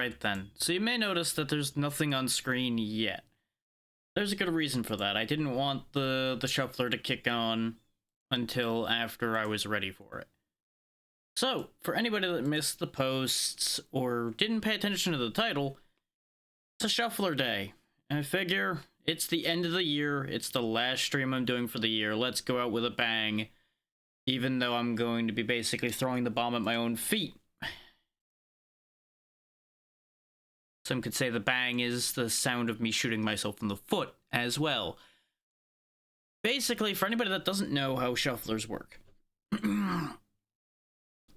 Alright then, so you may notice that there's nothing on screen yet. There's a good reason for that. I didn't want the shuffler to kick on until after I was ready for it. So, for anybody that missed the posts or didn't pay attention to the title, it's a shuffler day. I figure it's the end of the year, it's the last stream I'm doing for the year, let's go out with a bang, even though I'm going to be basically throwing the bomb at my own feet. Some could say the bang is the sound of me shooting myself in the foot as well. Basically, for anybody that doesn't know how shufflers work, I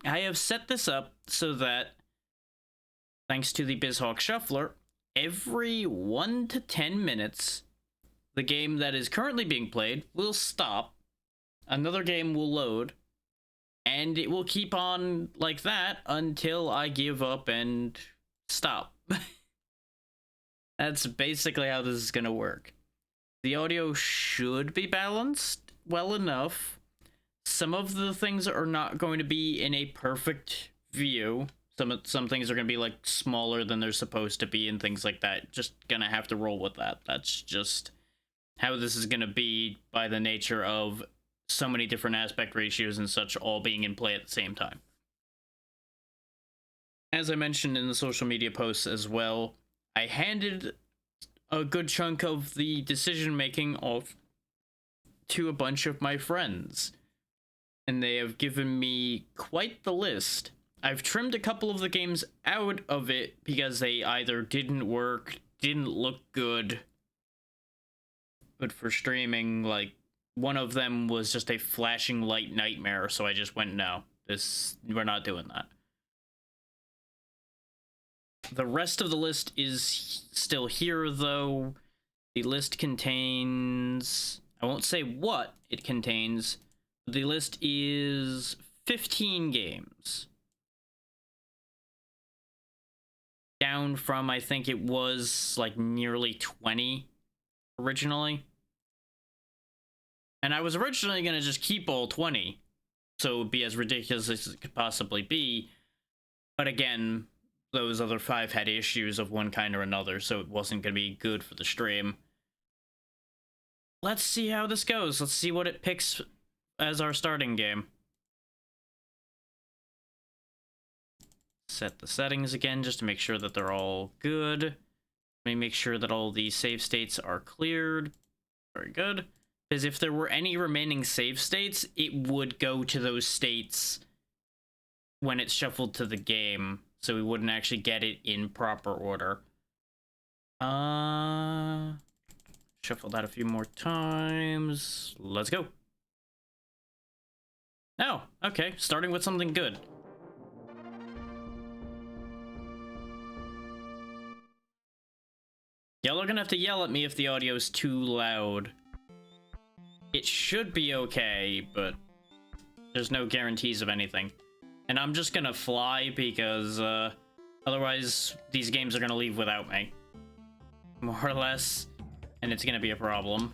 have set this up so that, thanks to the BizHawk Shuffler, every 1 to 10 minutes, the game that is currently being played will stop, another game will load, and it will keep on like that until I give up and stop. That's basically how this is gonna work. The audio should be balanced well enough. Some of the things are not going to be in a perfect view. Some things are going to be like smaller than they're supposed to be and things like that. Just gonna have to roll with that. That's just how this is gonna be by the nature of so many different aspect ratios and such all being in play at the same time. As I mentioned in the social media posts as well, I handed a good chunk of the decision making off to a bunch of my friends, and they have given me quite the list. I've trimmed a couple of the games out of it because they either didn't work, didn't look good for streaming. Like, one of them was just a flashing light nightmare, so I just went, no, we're not doing that. The rest of the list is still here, though. The list contains... I won't say what it contains. The list is 15 games. Down from, I think it was, like, nearly 20 originally. And I was originally going to just keep all 20, so it would be as ridiculous as it could possibly be. But again, those other 5 had issues of one kind or another, so it wasn't going to be good for the stream. Let's see how this goes. Let's see what it picks as our starting game. Set the settings again just to make sure that they're all good. Let me make sure that all the save states are cleared. Very good. Because if there were any remaining save states, it would go to those states when it's shuffled to the game, so we wouldn't actually get it in proper order. Shuffle that a few more times. Let's go. Oh, okay. Starting with something good. Y'all are gonna have to yell at me if the audio's too loud. It should be okay, but there's no guarantees of anything. And I'm just gonna fly because otherwise these games are gonna leave without me. More or less. And it's gonna be a problem.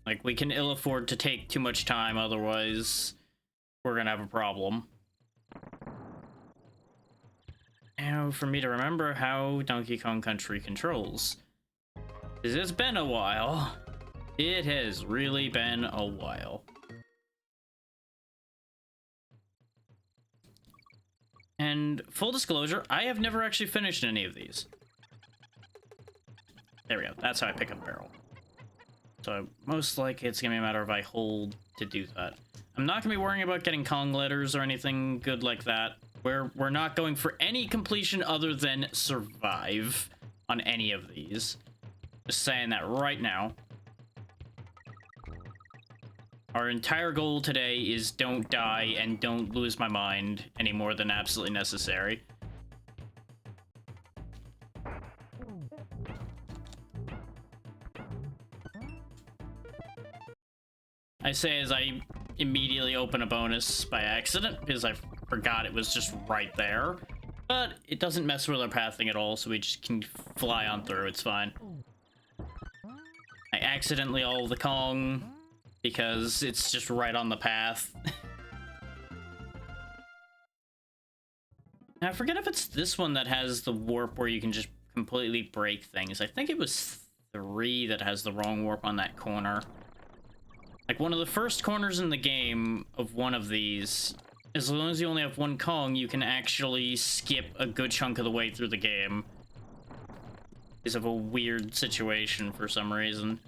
Like, we can ill afford to take too much time, otherwise we're gonna have a problem. Now, for me to remember how Donkey Kong Country controls. It's been a while. It has really been a while. And full disclosure, I have never actually finished any of these. There we go. That's how I pick up a barrel. So most likely it's gonna be a matter of I hold to do that. I'm not gonna be worrying about getting Kong letters or anything good like that. We're not going for any completion other than survive on any of these. Just saying that right now. Our entire goal today is don't die and don't lose my mind any more than absolutely necessary. I say as I immediately open a bonus by accident because I forgot it was just right there. But it doesn't mess with our pathing at all, so we just can fly on through, it's fine. I accidentally all the Kong because it's just right on the path. Now, I forget if it's this one that has the warp where you can just completely break things. I think it was 3 that has the wrong warp on that corner. Like, one of the first corners in the game of one of these, as long as you only have one Kong, you can actually skip a good chunk of the way through the game. Because of a weird situation for some reason.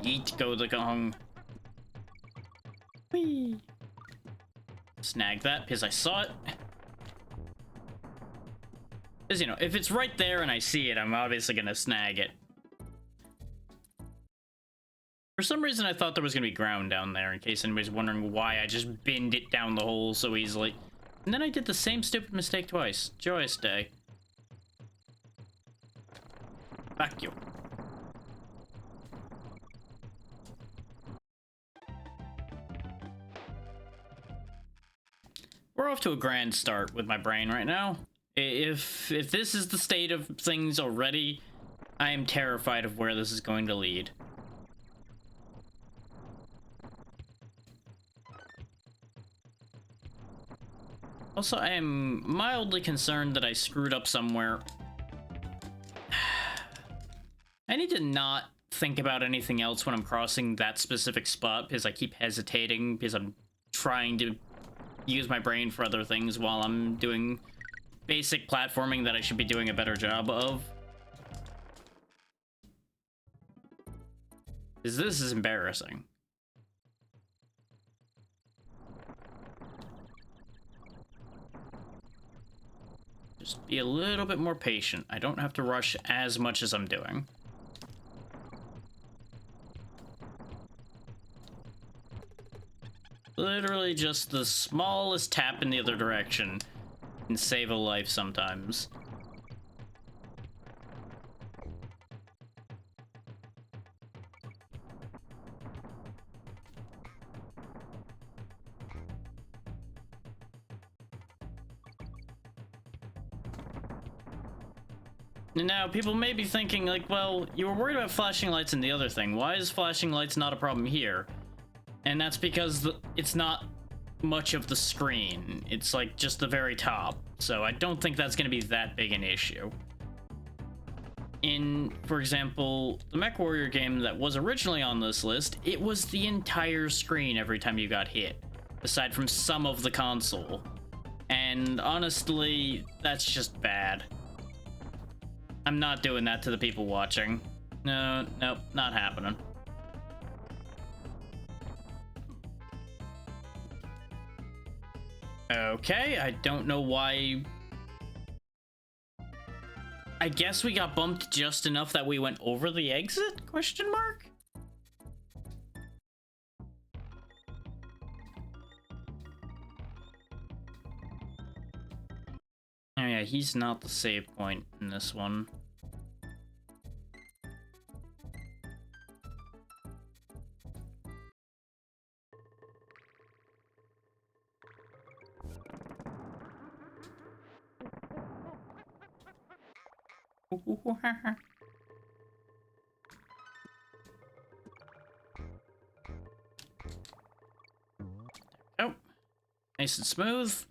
Yeet, go the Kong. Whee! Snag that, because I saw it. Because, you know, if it's right there and I see it, I'm obviously gonna snag it. For some reason, I thought there was gonna be ground down there, in case anybody's wondering why I just binned it down the hole so easily. And then I did the same stupid mistake twice. Joyous day. Fuck you. We're off to a grand start with my brain right now. If this is the state of things already, I am terrified of where this is going to lead. Also, I am mildly concerned that I screwed up somewhere. I need to not think about anything else when I'm crossing that specific spot, because I keep hesitating, because I'm trying to use my brain for other things while I'm doing basic platforming that I should be doing a better job of. Because this is embarrassing. Just be a little bit more patient. I don't have to rush as much as I'm doing. Literally just the smallest tap in the other direction can save a life sometimes. Now, people may be thinking, like, well, you were worried about flashing lights in the other thing. Why is flashing lights not a problem here? And that's because it's not much of the screen. It's, like, just the very top. So I don't think that's going to be that big an issue. In, for example, the MechWarrior game that was originally on this list, it was the entire screen every time you got hit, aside from some of the console. And honestly, that's just bad. I'm not doing that to the people watching. No, nope, not happening. Okay, I don't know why. I guess we got bumped just enough that we went over the exit? Question mark? Oh yeah, he's not the save point in this one. Oh, nice and smooth.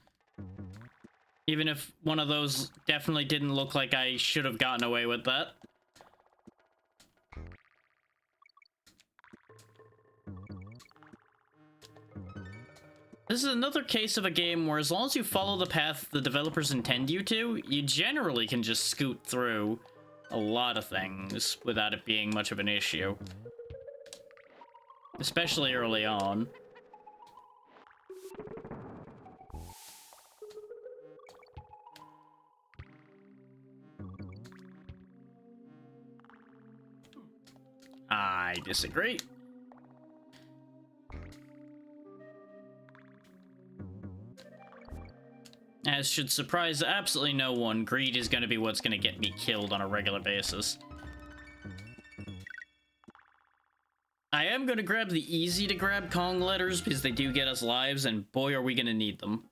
Even if one of those definitely didn't look like I should have gotten away with that. This is another case of a game where as long as you follow the path the developers intend you to, you generally can just scoot through a lot of things without it being much of an issue. Especially early on. I disagree. As should surprise absolutely no one, greed is going to be what's going to get me killed on a regular basis. I am going to grab the easy to grab Kong letters because they do get us lives, and boy are we going to need them.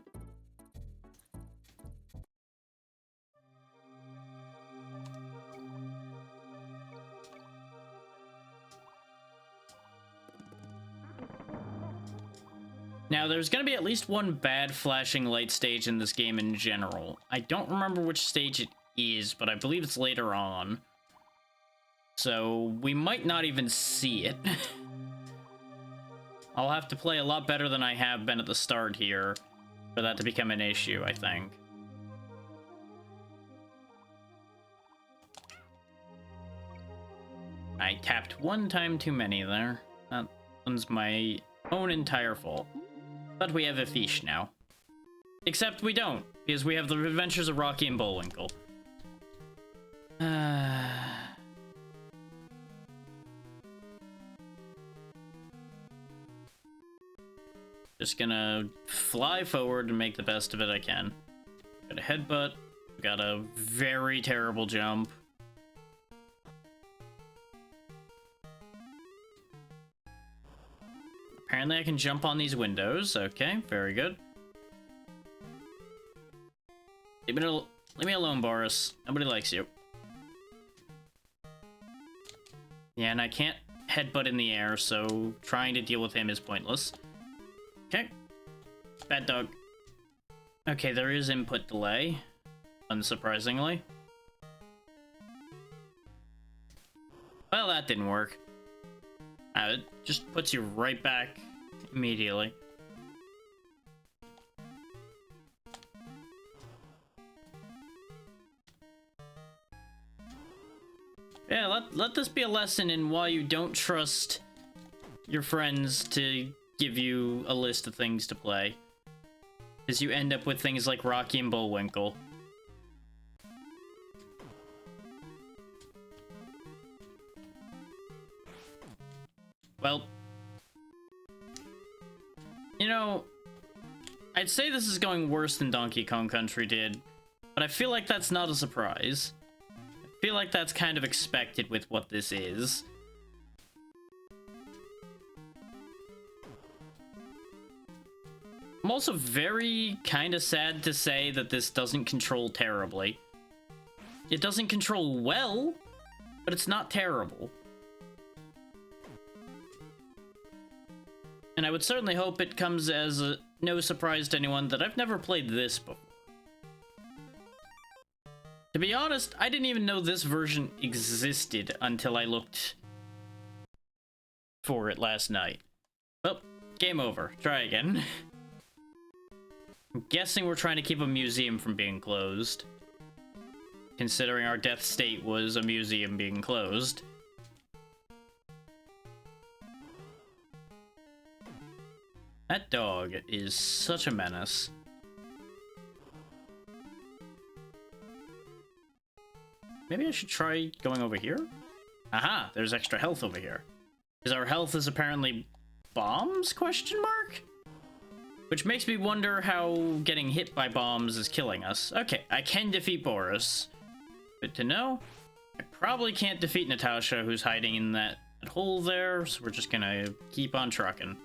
Now, there's going to be at least one bad flashing light stage in this game in general. I don't remember which stage it is, but I believe it's later on. So, we might not even see it. I'll have to play a lot better than I have been at the start here for that to become an issue, I think. I tapped one time too many there. That one's my own entire fault. But we have a fish now. Except we don't, because we have the Adventures of Rocky and Bullwinkle. Just gonna fly forward and make the best of it I can. Got a headbutt. Got a very terrible jump. Apparently I can jump on these windows. Okay, very good. Leave me alone, Boris. Nobody likes you. Yeah, and I can't headbutt in the air, so trying to deal with him is pointless. Okay. Bad dog. Okay, there is input delay, unsurprisingly. Well, that didn't work. It just puts you right back immediately. Yeah, let this be a lesson in why you don't trust your friends to give you a list of things to play. Because you end up with things like Rocky and Bullwinkle. Well, you know, I'd say this is going worse than Donkey Kong Country did, but I feel like that's not a surprise. I feel like that's kind of expected with what this is. I'm also very kind of sad to say that this doesn't control terribly. It doesn't control well, but it's not terrible. And I would certainly hope it comes as no surprise to anyone that I've never played this before. To be honest, I didn't even know this version existed until I looked for it last night. Well, game over. Try again. I'm guessing we're trying to keep a museum from being closed. Considering our death state was a museum being closed. That dog is such a menace. Maybe I should try going over here? Aha, there's extra health over here. Because our health is apparently bombs, question mark? Which makes me wonder how getting hit by bombs is killing us. Okay, I can defeat Boris. Good to know. I probably can't defeat Natasha, who's hiding in that hole there, so we're just gonna keep on trucking.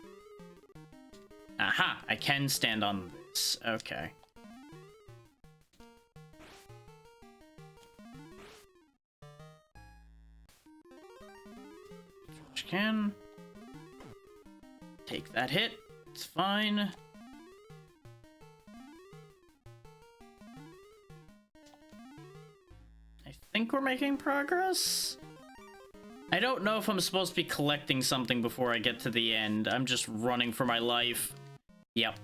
Aha, I can stand on this. Okay. Which can take that hit. It's fine. I think we're making progress. I don't know if I'm supposed to be collecting something before I get to the end. I'm just running for my life. Yep.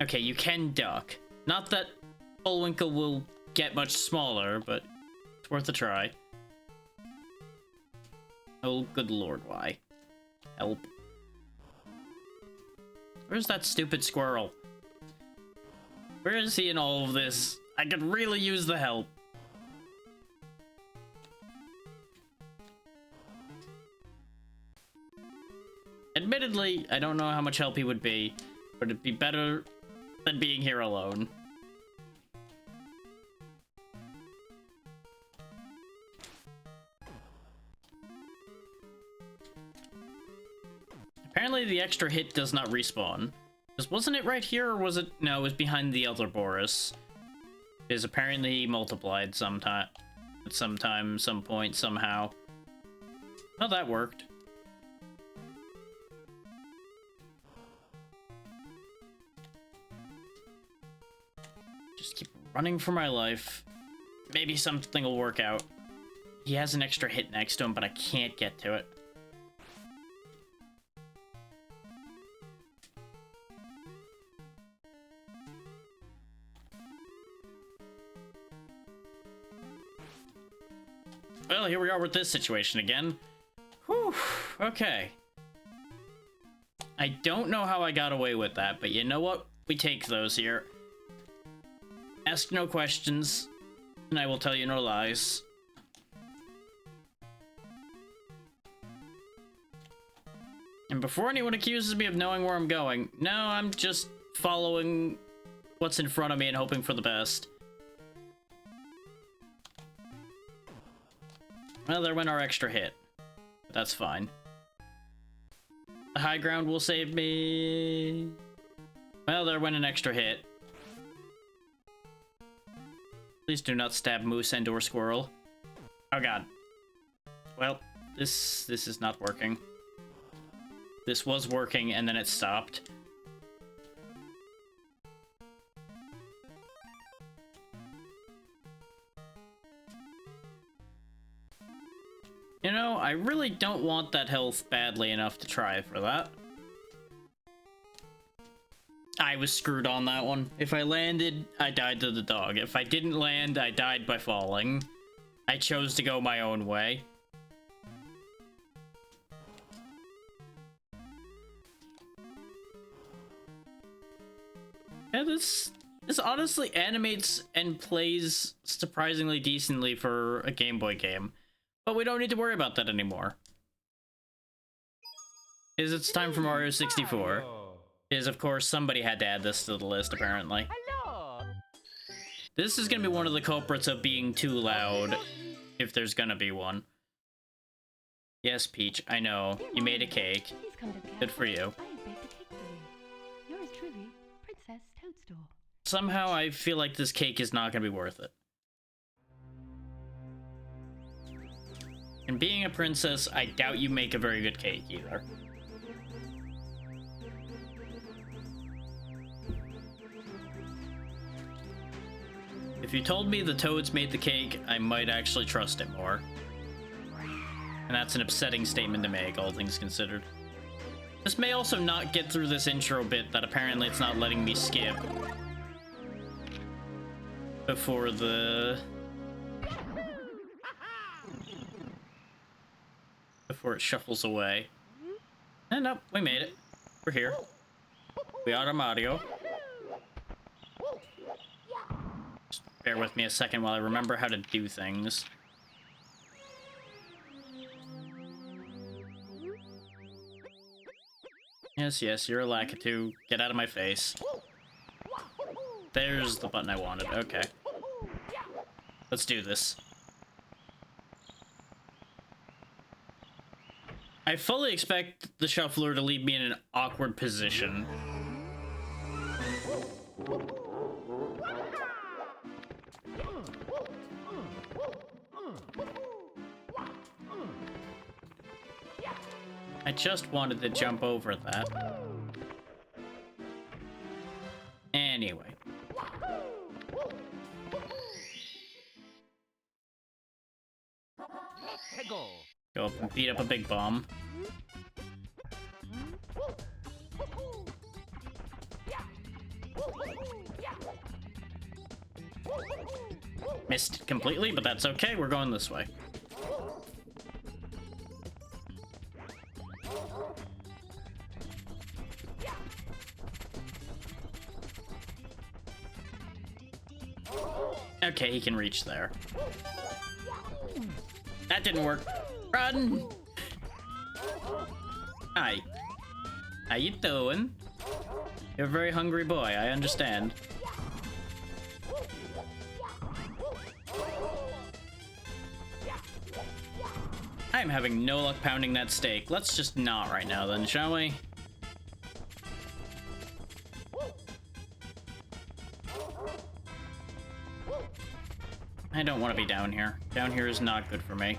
Okay, you can duck. Not that Bullwinkle will get much smaller, but it's worth a try. Oh, good lord, why? Help. Where's that stupid squirrel? Where is he in all of this? I could really use the help. Admittedly, I don't know how much help he would be, but it'd be better than being here alone. Apparently the extra hit does not respawn. Because wasn't it right here, or was it... No, it was behind the other Boris. Because apparently he multiplied sometime, at some point, somehow. Oh, that worked. Running for my life. Maybe something will work out. He has an extra hit next to him, but I can't get to it. Well, here we are with this situation again. Whew, okay. I don't know how I got away with that, but you know what? We take those here. Ask no questions, and I will tell you no lies. And before anyone accuses me of knowing where I'm going, no, I'm just following what's in front of me and hoping for the best. Well, there went our extra hit. But that's fine. The high ground will save me. Well, there went an extra hit. Please do not stab moose and or squirrel. Oh god. Well, this is not working. This was working and then it stopped. You know, I really don't want that health badly enough to try for that. I was screwed on that one. If I landed, I died to the dog. If I didn't land, I died by falling. I chose to go my own way. Yeah, this honestly animates and plays surprisingly decently for a Game Boy game. But we don't need to worry about that anymore. It's time for Mario 64. Of course, somebody had to add this to the list, apparently. This is gonna be one of the culprits of being too loud, if there's gonna be one. Yes, Peach, I know. You made a cake. Good for you. Yours truly, Princess Toadstool. Somehow, I feel like this cake is not gonna be worth it. And being a princess, I doubt you make a very good cake either. If you told me the Toads made the cake, I might actually trust it more. And that's an upsetting statement to make, all things considered. This may also not get through this intro bit that apparently it's not letting me skip. Before it shuffles away. And nope, we made it. We're here. We are Mario. Just bear with me a second while I remember how to do things. Yes, yes, you're a Lakitu. Get out of my face. There's the button I wanted. Okay. Let's do this. I fully expect the shuffler to leave me in an awkward position. I just wanted to jump over that. Anyway. Go up and beat up a big bomb. Missed it completely, but that's okay. We're going this way. Okay, he can reach there. That didn't work. Run! Hi. How you doing? You're a very hungry boy, I understand. I'm having no luck pounding that steak. Let's just not right now then, shall we? I don't want to be down here. Down here is not good for me.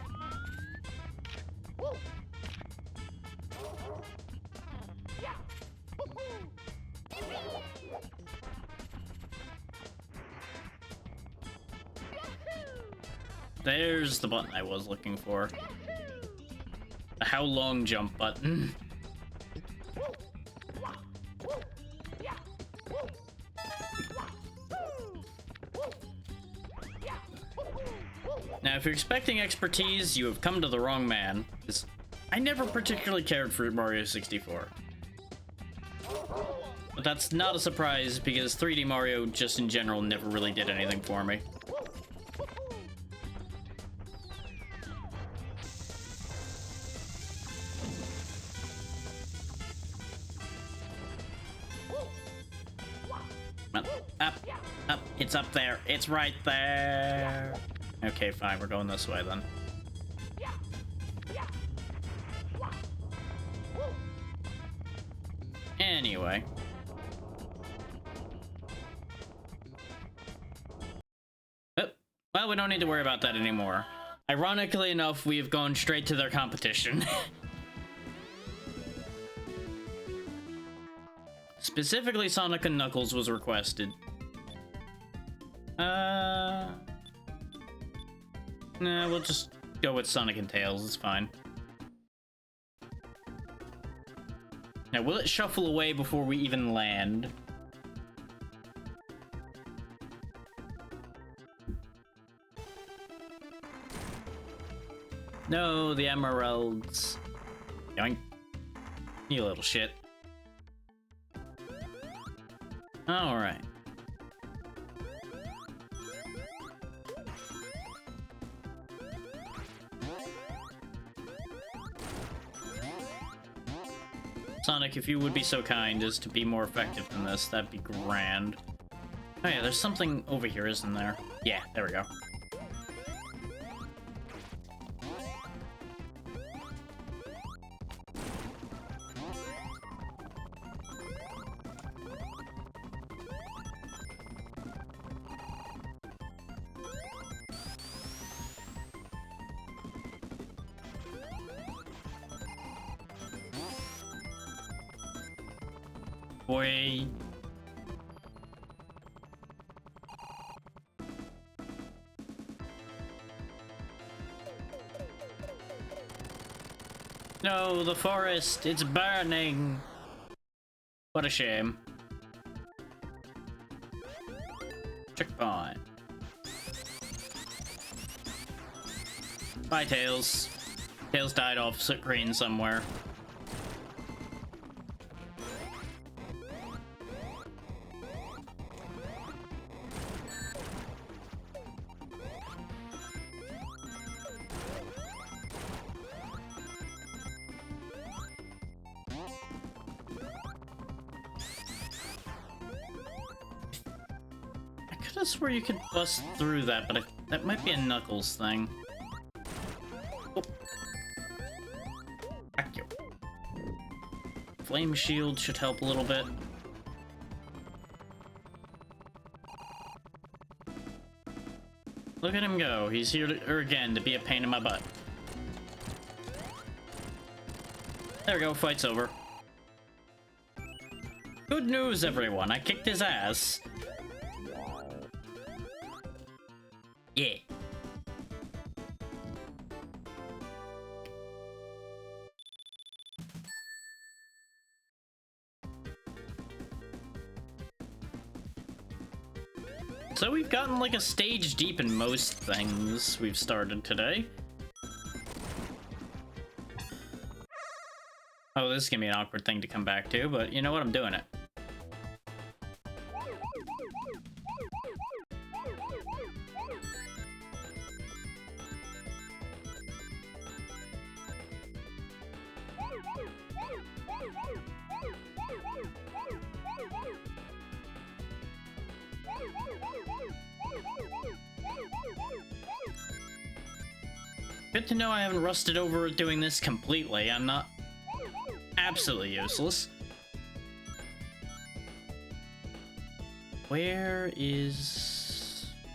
There's the button I was looking for. The how long jump button. Now, if you're expecting expertise, you have come to the wrong man. I never particularly cared for Mario 64. But that's not a surprise, because 3D Mario, just in general, never really did anything for me. Up, it's up there. It's right there. Okay, fine, we're going this way then. Anyway. Oh, well, we don't need to worry about that anymore. Ironically enough, we've gone straight to their competition. Specifically, Sonic and Knuckles was requested. Nah, we'll just go with Sonic and Tails, it's fine. Now, will it shuffle away before we even land? No, the emeralds. Yoink. You little shit. Alright. Sonic, if you would be so kind as to be more effective than this, that'd be grand. Oh yeah, there's something over here, isn't there? Yeah, there we go. Boy. No, the forest, it's burning. What a shame. Checkpoint. Bye, Tails. Tails died off screen somewhere. I swear you could bust through that, but that might be a Knuckles thing. Oh. Thank you. Flame shield should help a little bit. Look at him go. He's here again to be a pain in my butt. There we go, fight's over. Good news, everyone. I kicked his ass. Yeah. So we've gotten like a stage deep in most things we've started today. Oh, this is gonna be an awkward thing to come back to, but you know what? I'm doing it. Good to know I haven't rusted over doing this completely. I'm not absolutely useless. Where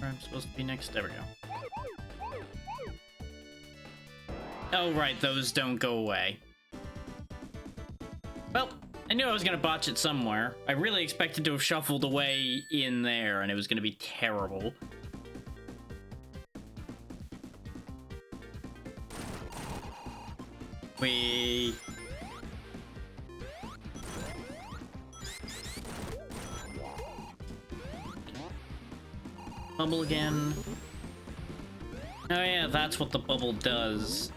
I'm supposed to be next? There we go. Oh, right, those don't go away. Well, I knew I was gonna botch it somewhere. I really expected to have shuffled away in there, and it was gonna be terrible. We... Bubble again. Oh yeah, that's what the bubble does.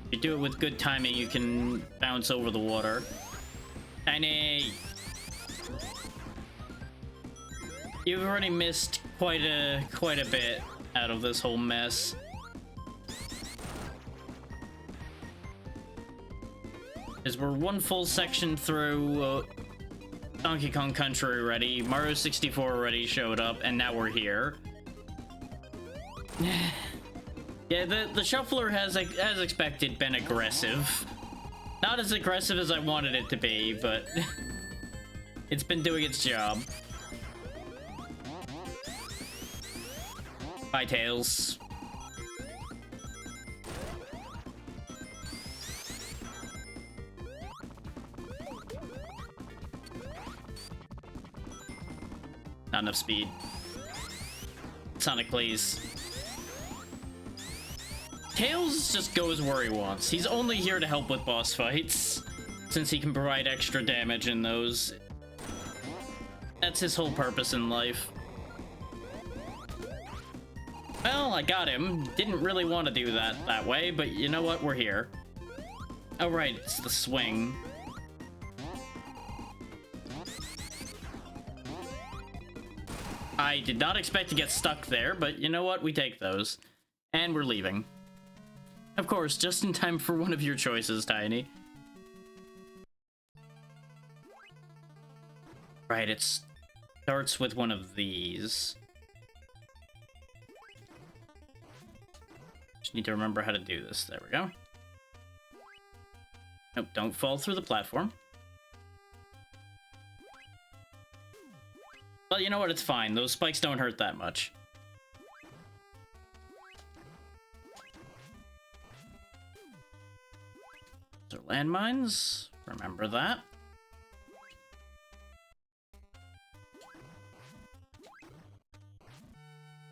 If you do it with good timing, you can bounce over the water. Tiny! You've already missed quite a bit out of this whole mess. As we're one full section through Donkey Kong Country already, Mario 64 already showed up, and now we're here. Yeah, the shuffler has, as expected, been aggressive. Not as aggressive as I wanted it to be, but it's been doing its job. Bye, Tails. Not enough speed. Sonic, please. Tails just goes where he wants. He's only here to help with boss fights, since he can provide extra damage in those. That's his whole purpose in life. Well, I got him. Didn't really want to do that way, but you know what? We're here. Oh, right. It's the swing. I did not expect to get stuck there, but you know what? We take those. And we're leaving. Of course, just in time for one of your choices, Tiny. Right, it starts with one of these. Just need to remember how to do this. There we go. Nope, don't fall through the platform. But you know what? It's fine. Those spikes don't hurt that much. Those are landmines. Remember that.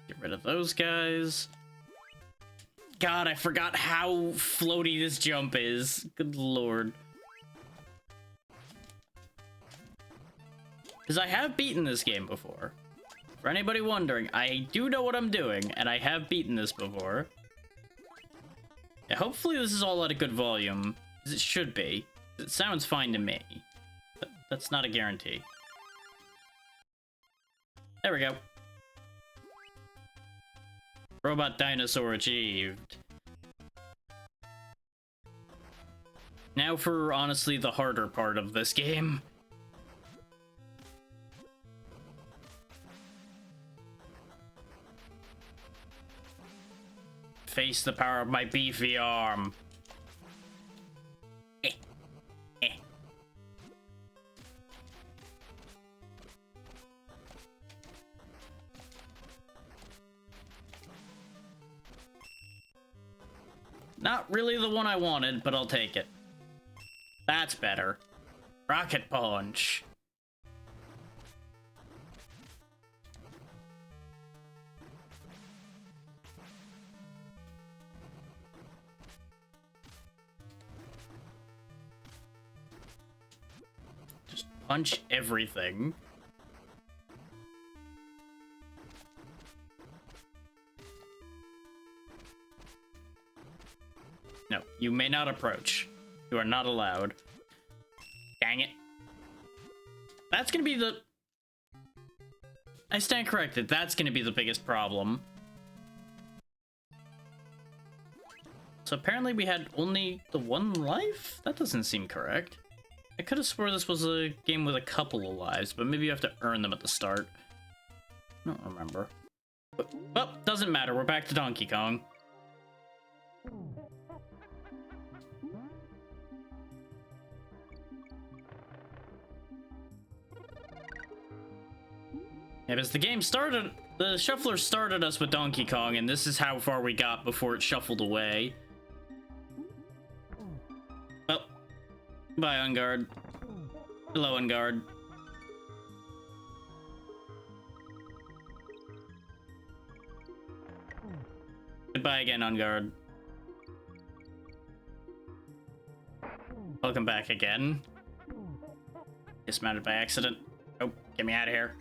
Get rid of those guys. God, I forgot how floaty this jump is. Good lord. Because I have beaten this game before. For anybody wondering, I do know what I'm doing, and I have beaten this before. Yeah, hopefully this is all at a good volume, as it should be. It sounds fine to me, but that's not a guarantee. There we go. Robot dinosaur achieved. Now for, honestly, the harder part of this game. Face the power of my beefy arm. Eh. Eh. Not really the one I wanted, but I'll take it. That's better. Rocket Punch. Just punch everything. No, you may not approach. You are not allowed. Dang it. That's gonna be the... I stand corrected. That's gonna be the biggest problem. So apparently we had only the one life? That doesn't seem correct. I could have swore this was a game with a couple of lives, but maybe you have to earn them at the start. I don't remember. But, well, doesn't matter. We're back to Donkey Kong. Yeah, because the game started... The shuffler started us with Donkey Kong, and this is how far we got before it shuffled away. Well, bye, Enguarde. Hello, Enguarde. Goodbye again, On Guard. Welcome back again. Dismounted by accident. Oh, get me out of here.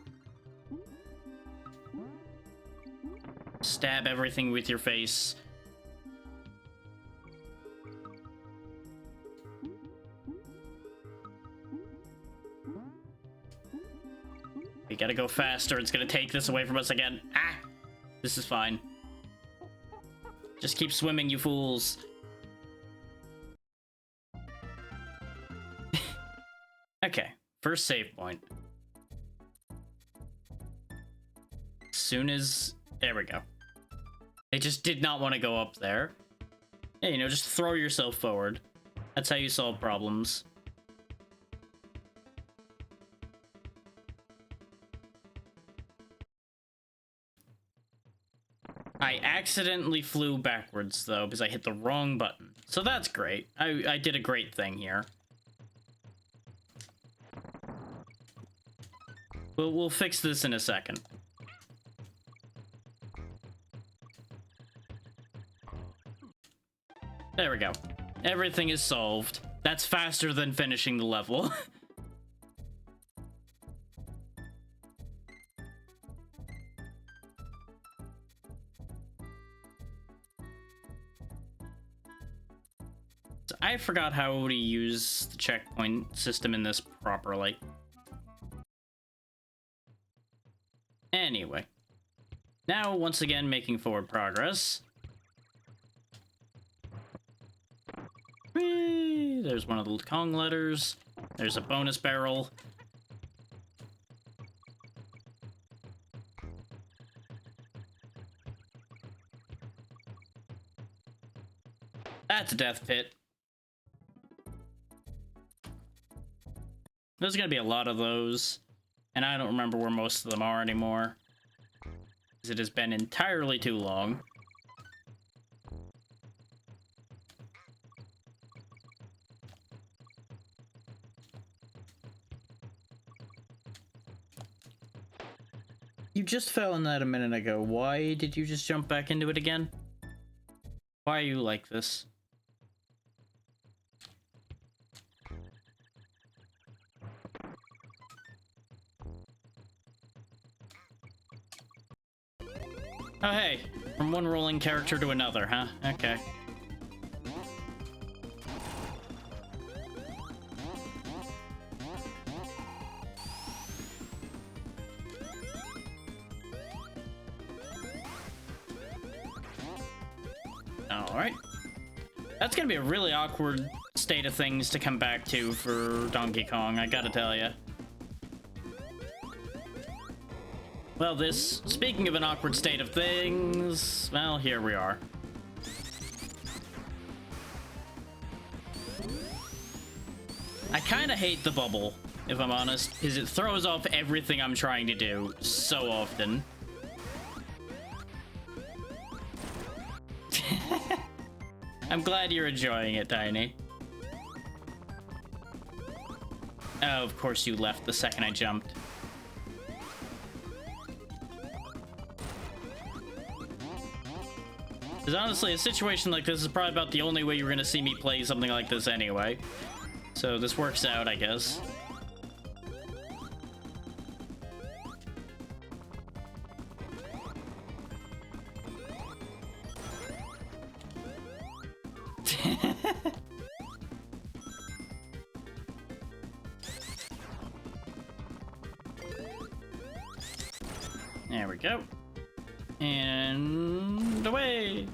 Stab everything with your face. We gotta go faster. It's gonna take this away from us again. Ah! This is fine. Just keep swimming, you fools. Okay, first save point. As soon as... There we go. They just did not want to go up there. Yeah, you know, just throw yourself forward. That's how you solve problems. I accidentally flew backwards, though, because I hit the wrong button. So that's great. I did a great thing here. We'll fix this in a second. There we go. Everything is solved. That's faster than finishing the level. I forgot how to use the checkpoint system in this properly. Anyway. Now, once again, making forward progress. Whee! There's one of the Kong letters. There's a bonus barrel. That's a death pit. There's gonna be a lot of those, and I don't remember where most of them are anymore, because it has been entirely too long. You just fell in that a minute ago. Why did you just jump back into it again? Why are you like this? Oh, hey. From one rolling character to another, huh? Okay. Alright. That's gonna be a really awkward state of things to come back to for Donkey Kong, I gotta tell ya. Well, speaking of an awkward state of things, well, here we are. I kinda hate the bubble, if I'm honest, because it throws off everything I'm trying to do so often. I'm glad you're enjoying it, Tiny. Oh, of course you left the second I jumped. Because honestly, a situation like this is probably about the only way you're gonna see me play something like this anyway. So this works out, I guess. There we go. And away.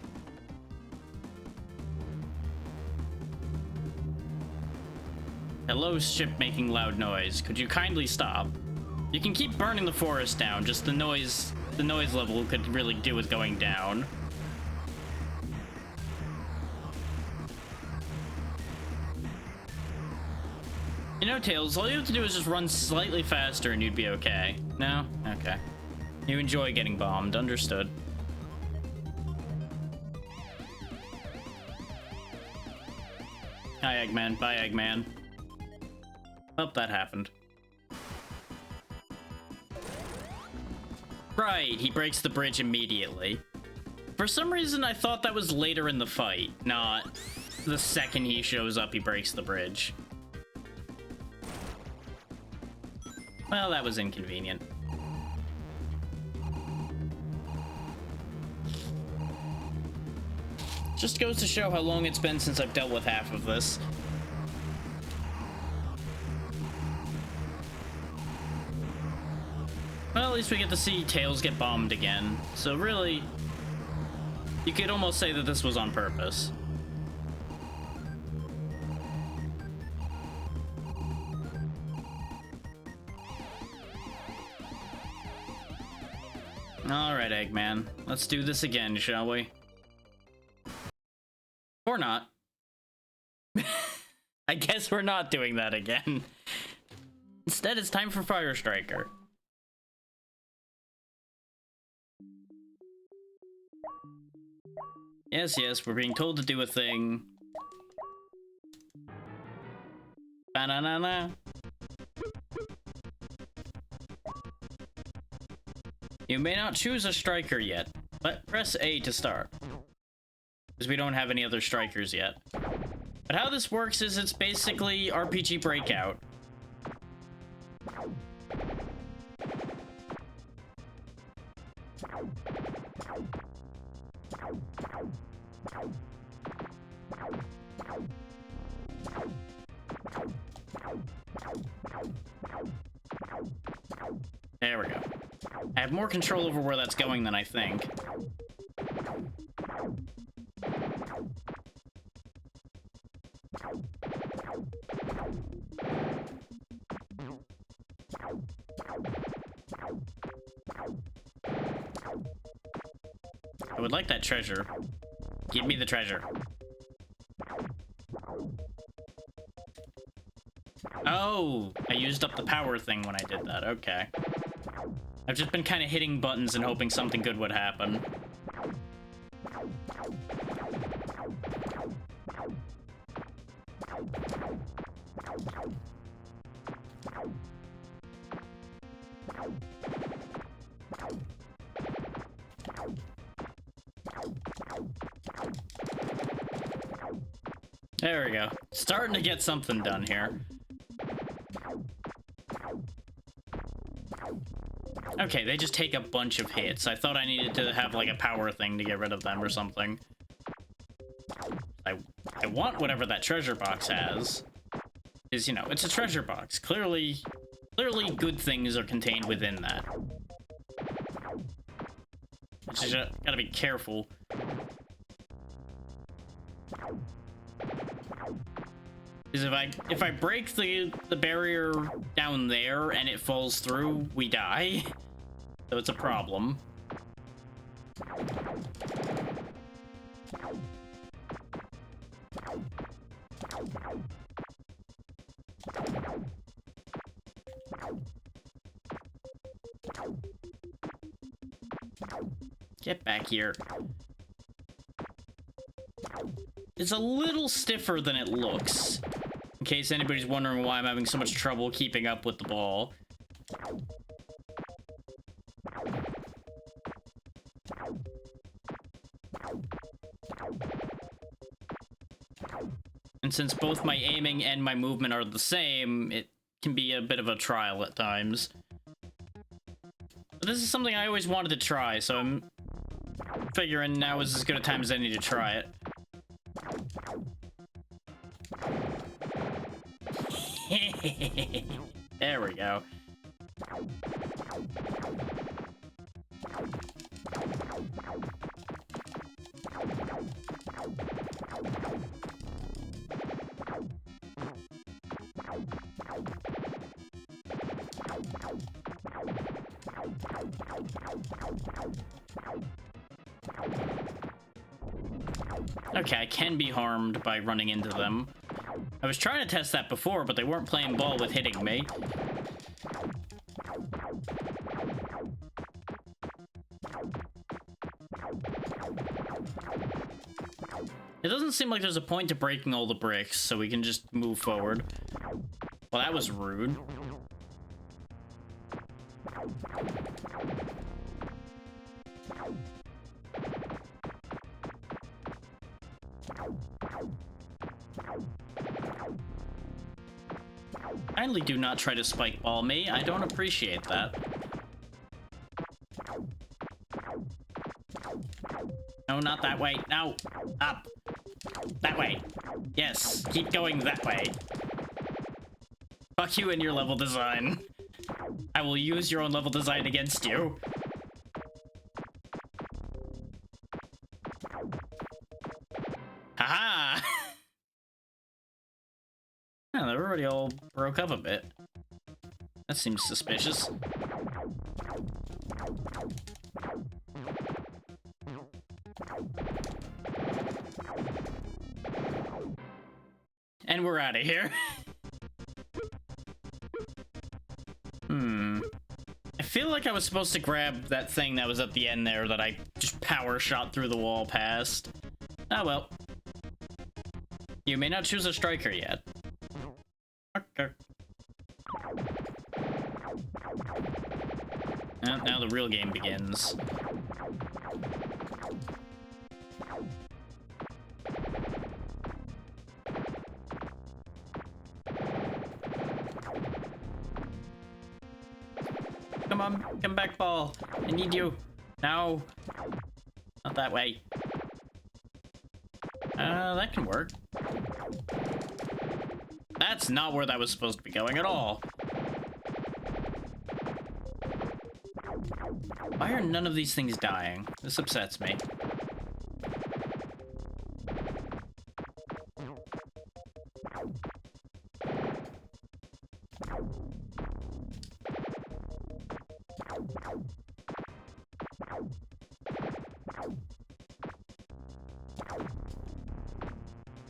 Hello, ship making loud noise. Could you kindly stop? You can keep burning the forest down, just the noise level could really do with going down. You know, Tails, all you have to do is just run slightly faster and you'd be okay. No? Okay. You enjoy getting bombed, understood. Hi, Eggman. Bye, Eggman. Oh, that happened. Right, he breaks the bridge immediately. For some reason, I thought that was later in the fight, not the second he shows up, he breaks the bridge. Well, that was inconvenient. Just goes to show how long it's been since I've dealt with half of this. Well, at least we get to see Tails get bombed again. So really, you could almost say that this was on purpose. Alright, Eggman. Let's do this again, shall we? Or not. I guess we're not doing that again. Instead, it's time for Fire Striker. Yes, we're being told to do a thing. Ba-na-na-na. You may not choose a striker yet, but press A to start. Because we don't have any other strikers yet. But how this works is it's basically RPG Breakout. There we go. I have more control over where that's going than I think. I would like that treasure. Give me the treasure. Oh, I used up the power thing when I did that. Okay. I've just been kind of hitting buttons and hoping something good would happen. There we go. Starting to get something done here. Okay, they just take a bunch of hits. I thought I needed to have like a power thing to get rid of them or something. I want whatever that treasure box has. Is, you know, it's a treasure box. Clearly good things are contained within that. Just gotta be careful. Because if I break the barrier down there and it falls through, we die. So it's a problem. Get back here. It's a little stiffer than it looks. In case anybody's wondering why I'm having so much trouble keeping up with the ball. And since both my aiming and my movement are the same, it can be a bit of a trial at times. But this is something I always wanted to try, so I'm figuring now is as good a time as any to try it. There we go. Okay, I can be harmed by running into them. I was trying to test that before, but they weren't playing ball with hitting me. It doesn't seem like there's a point to breaking all the bricks, so we can just move forward. Well, that was rude. Kindly do not try to spike ball me. I don't appreciate that. No, not that way. No. Up. That way. Yes. Keep going that way. Fuck you and your level design. I will use your own level design against you. Haha! Oh, they already all broke up a bit. That seems suspicious. And we're out of here. I feel like I was supposed to grab that thing that was at the end there that I just power shot through the wall past. Oh well. You may not choose a striker yet. Okay. Now the real game begins. Come on, come back, ball. I need you. No. Not that way. That can work. That's not where that was supposed to be going at all. Why are none of these things dying? This upsets me.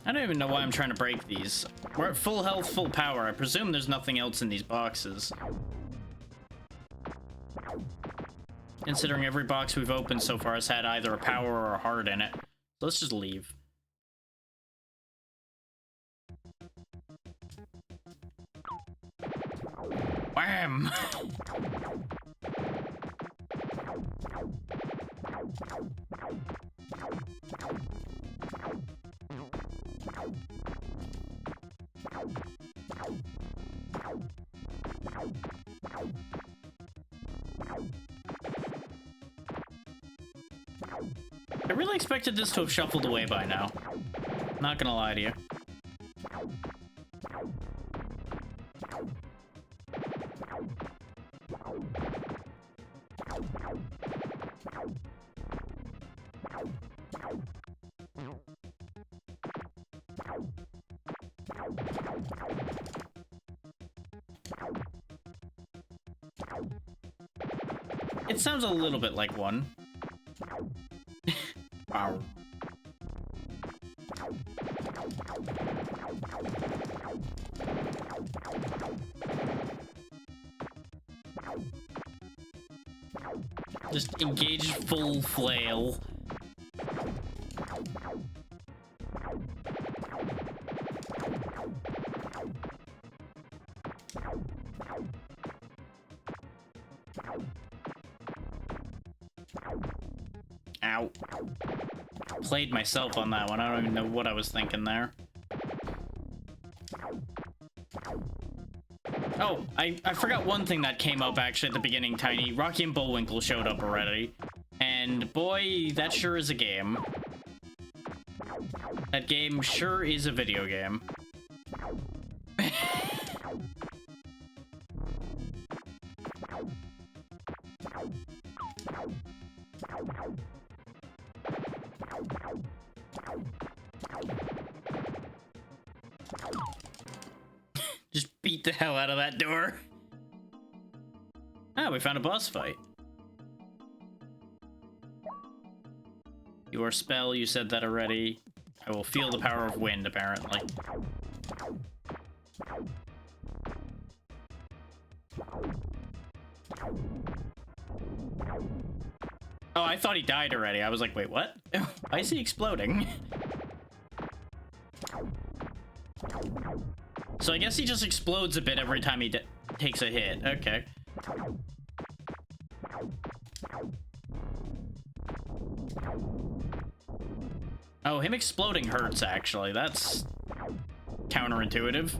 I don't even know why I'm trying to break these. We're at full health, full power. I presume there's nothing else in these boxes. Considering every box we've opened so far has had either a power or a heart in it. So let's just leave. Wham! I really expected this to have shuffled away by now. Not gonna lie to you. It sounds a little bit like one. Wow. Just engage full flail. Ow. Played myself on that one. I don't even know what I was thinking there. Oh, I forgot one thing that came up actually at the beginning, Tiny. Rocky and Bullwinkle showed up already. And boy, that sure is a game. That game sure is a video game. Just beat the hell out of that door. Ah, we found a boss fight. Your spell, you said that already. I will feel the power of wind, apparently. Oh, I thought he died already. I was like, wait, what? Why is he exploding? So I guess he just explodes a bit every time he takes a hit. Okay. Oh, him exploding hurts, actually. That's counterintuitive.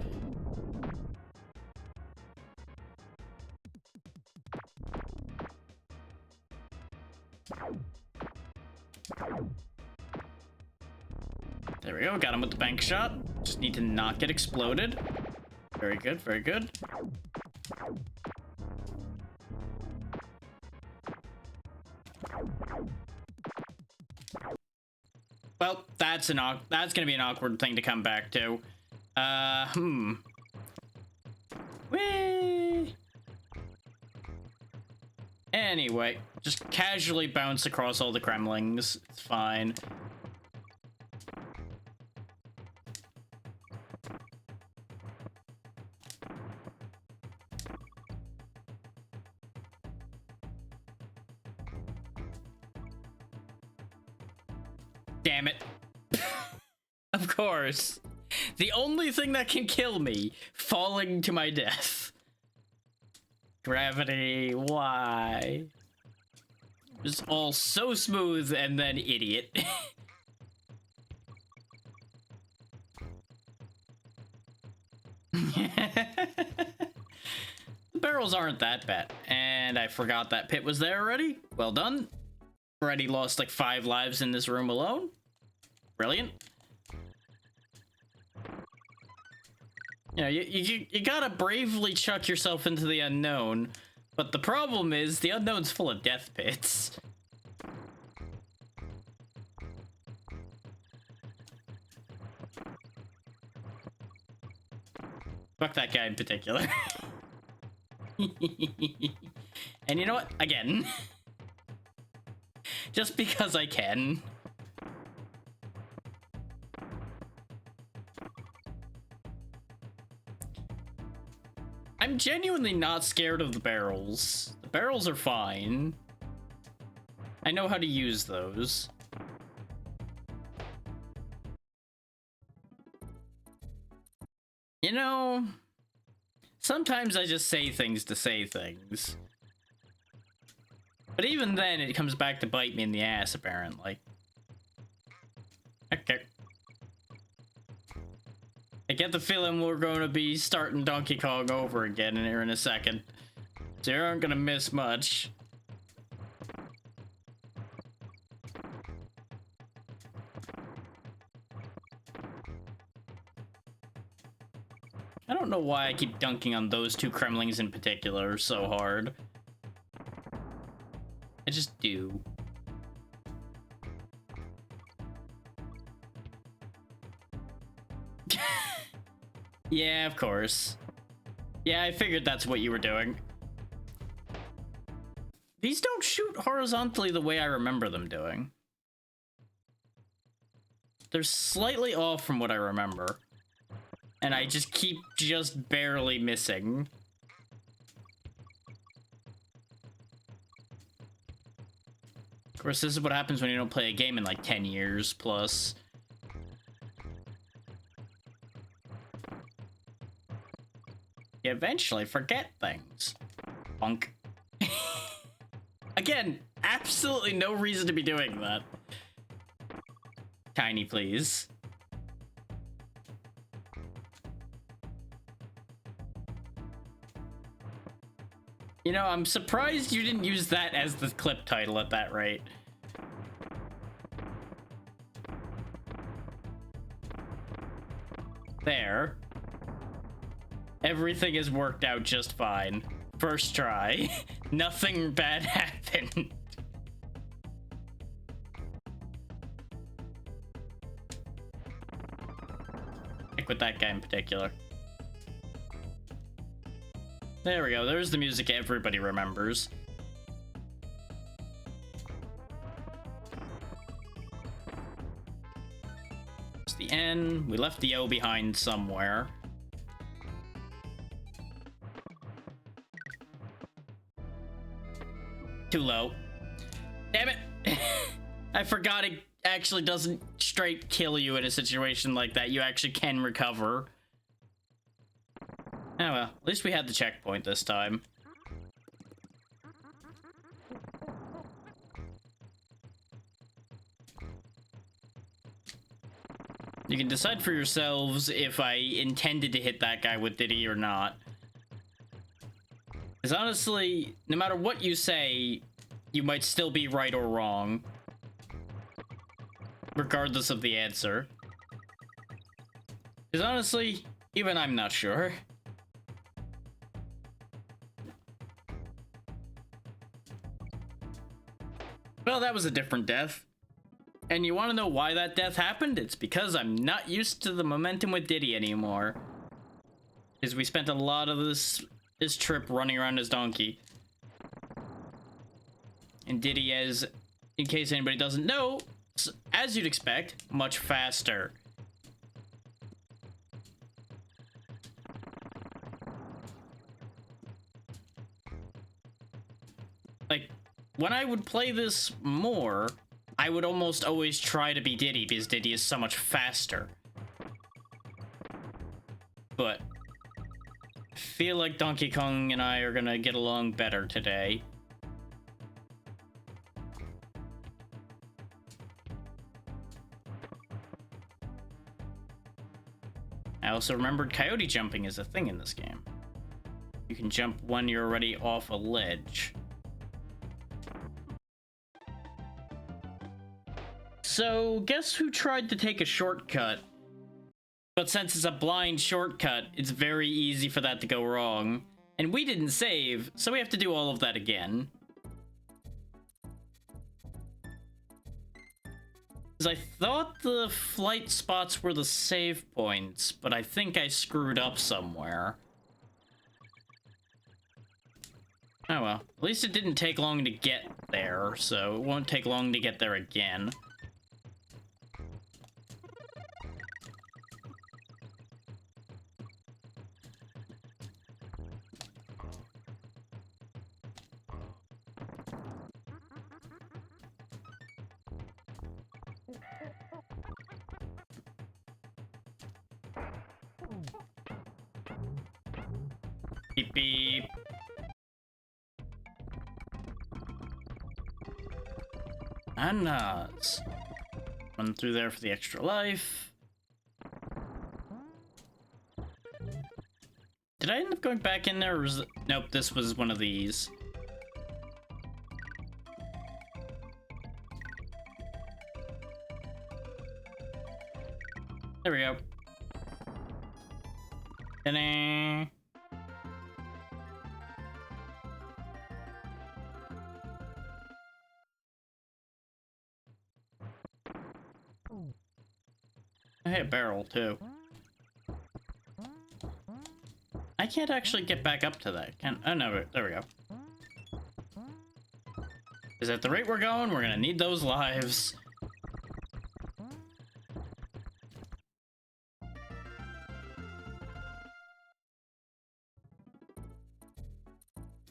There we go, got him with the bank shot. Just need to not get exploded. Very good, very good. Well, that's gonna be an awkward thing to come back to. Whee! Anyway, just casually bounce across all the Kremlings. It's fine. Damn it. Of course. The only thing that can kill me, falling to my death. Gravity, why? It's all so smooth and then idiot. The barrels aren't that bad. And I forgot that pit was there already. Well done. Already lost like 5 lives in this room alone. Brilliant. You know, you gotta bravely chuck yourself into the unknown, but the problem is the unknown's full of death pits. Fuck that guy in particular. And you know what? Again. Just because I can. I'm genuinely not scared of the barrels. The barrels are fine. I know how to use those. You know, sometimes I just say things to say things. But even then, it comes back to bite me in the ass, apparently. Okay. I get the feeling we're going to be starting Donkey Kong over again here in a second. So you aren't going to miss much. I don't know why I keep dunking on those 2 Kremlings in particular so hard. I just do. Yeah, of course. Yeah, I figured that's what you were doing. These don't shoot horizontally the way I remember them doing. They're slightly off from what I remember. And I just keep barely missing. Of course, this is what happens when you don't play a game in like 10 years plus. You eventually forget things. Bunk. Again, absolutely no reason to be doing that. Tiny, please. You know, I'm surprised you didn't use that as the clip title at that rate. There. Everything has worked out just fine. First try. Nothing bad happened. Like with that guy in particular. There we go. There's the music everybody remembers. It's the N. We left the O behind somewhere. Too low. Damn it! I forgot it actually doesn't straight kill you in a situation like that. You actually can recover. Oh well, at least we had the checkpoint this time. You can decide for yourselves if I intended to hit that guy with Diddy or not. Because honestly, no matter what you say, you might still be right or wrong. Regardless of the answer. Because honestly, even I'm not sure. Well, that was a different death. And you want to know why that death happened? It's because I'm not used to the momentum with Diddy anymore. Because we spent a lot of this trip running around his donkey. And Diddy is, in case anybody doesn't know, as you'd expect, much faster. Like, when I would play this more, I would almost always try to be Diddy because Diddy is so much faster. But I feel like Donkey Kong and I are gonna get along better today. I also remembered coyote jumping is a thing in this game. You can jump when you're already off a ledge. So, guess who tried to take a shortcut? But since it's a blind shortcut, it's very easy for that to go wrong. And we didn't save, so we have to do all of that again. Because I thought the flight spots were the save points, but I think I screwed up somewhere. Oh well, at least it didn't take long to get there, so it won't take long to get there again. Beep beep. Bananas. Run through there for the extra life. Did I end up going back in there or was it... Nope, this was one of these. There we go. Ta-da! I hit a barrel too. I can't actually get back up to that. Can oh no, there we go. Because at the rate we're going, we're gonna need those lives.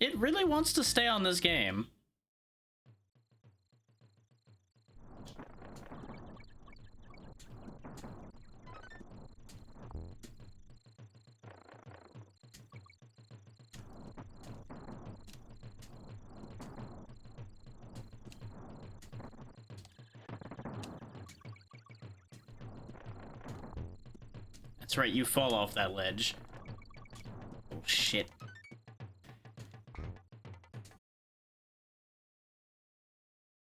It really wants to stay on this game. That's right, you fall off that ledge. Oh, shit.